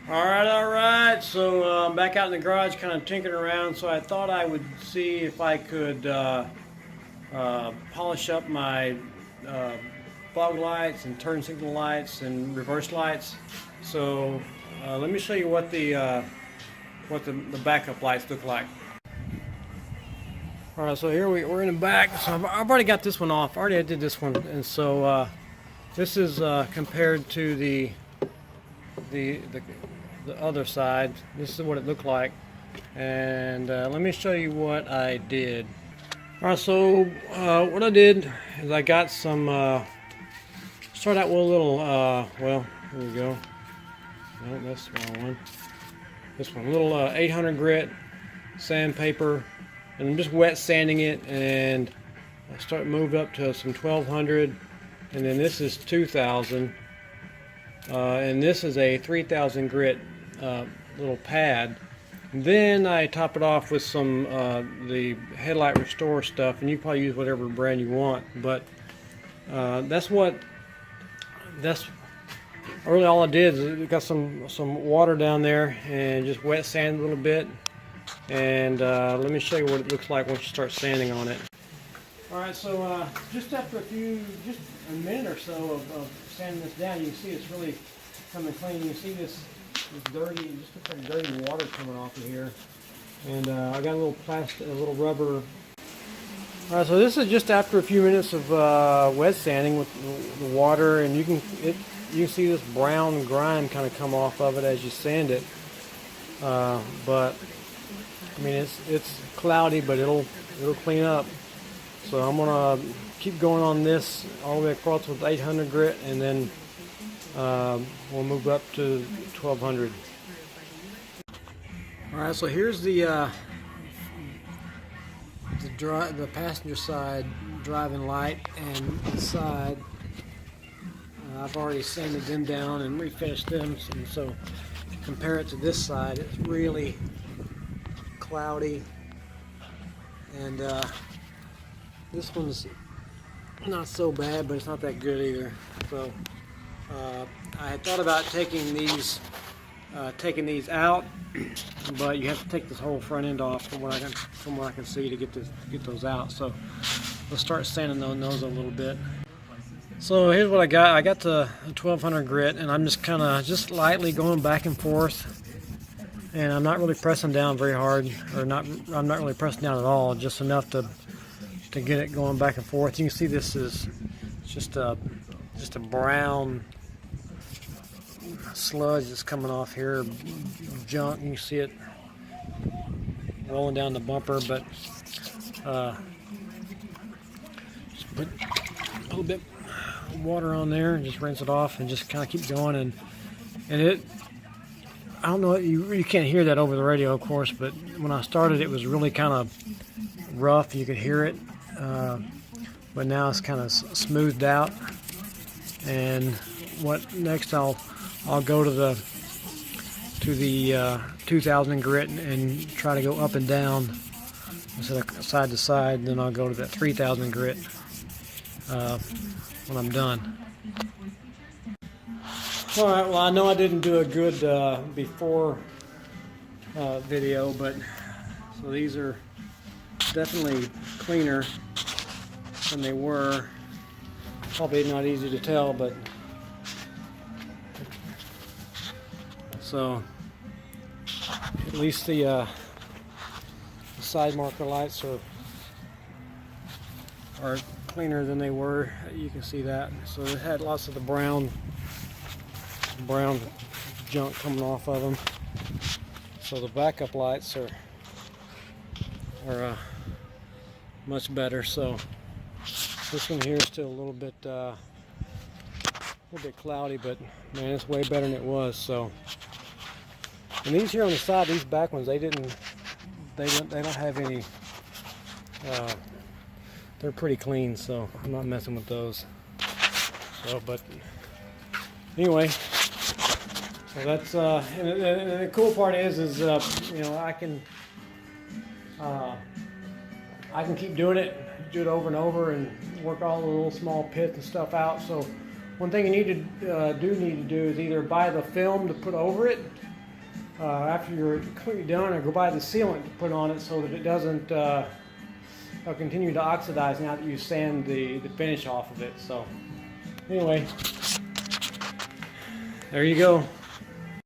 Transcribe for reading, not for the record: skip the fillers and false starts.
All right. So I'm back out in the garage, kind of tinkering around. So I thought I would see if I could polish up my uh, fog lights and turn signal lights and reverse lights. So let me show you what the backup lights look like. All right. So here we're in the back. So I've already got this one off. I did this one, and so this is compared to the the other side. This is what it looked like, and let me show you what I did. All right, so what I did is I got some start out with a little well, here we go. No, that's the wrong one. This one, a little 800 grit sandpaper, and I'm just wet sanding it, and I moved up to some 1200, and then this is 2000, and this is a 3000 grit little pad. And then I top it off with some the headlight restore stuff, and you can probably use whatever brand you want, but that's really all I did is I got some water down there and just wet sand a little bit, and let me show you what it looks like once you start sanding on it. Alright, so just after just a minute or so of sanding this down, you can see it's really coming clean. You can see this dirty, just looks like dirty water coming off of here. And I got a little plastic, a little rubber. Alright, so this is just after a few minutes of wet sanding with the water, and you can see this brown grime kind of come off of it as you sand it. But I mean, it's cloudy, but it'll clean up. So I'm gonna keep going on this all the way across with 800 grit, and then we'll move up to 1200. All right, so here's the passenger side driving light, and inside I've already sanded them down and refinished them, and so compare it to this side, it's really cloudy, and this one's not so bad, but it's not that good either. So I had thought about taking these out, but you have to take this whole front end off from what I can see to get those out. So let's start sanding those a little bit. So here's what I got. I got the 1200 grit, and I'm just lightly going back and forth, and I'm not really pressing down very hard, I'm not really pressing down at all, just enough to get it going back and forth. You can see this is just a brown sludge that's coming off here, junk. You can see it rolling down the bumper, but just put a little bit of water on there and just rinse it off and just kind of keep going. And it, I don't know, you can't hear that over the radio, of course, but when I started it was really kind of rough. You could hear it, but now it's kind of smoothed out. And what next? I'll go to the 2000 grit and try to go up and down instead of side to side. And then I'll go to that 3000 grit when I'm done. All right. Well, I know I didn't do a good before video, but so these are definitely cleaner than they were. Probably not easy to tell, but so at least the side marker lights are cleaner than they were. You can see that. So it had lots of the brown junk coming off of them. So the backup lights are much better. So this one here is still a little bit cloudy, but man, it's way better than it was. So, and these here on the side, these back ones, they don't have any. They're pretty clean, so I'm not messing with those. So, but anyway, so that's and the cool part is you know, I can keep doing it, do it over and over, and work all the little small pits and stuff out. So one thing you need to do is either buy the film to put over it, after you're completely done, or go buy the sealant to put on it so that it doesn't continue to oxidize now that you sand the finish off of it. So anyway, there you go.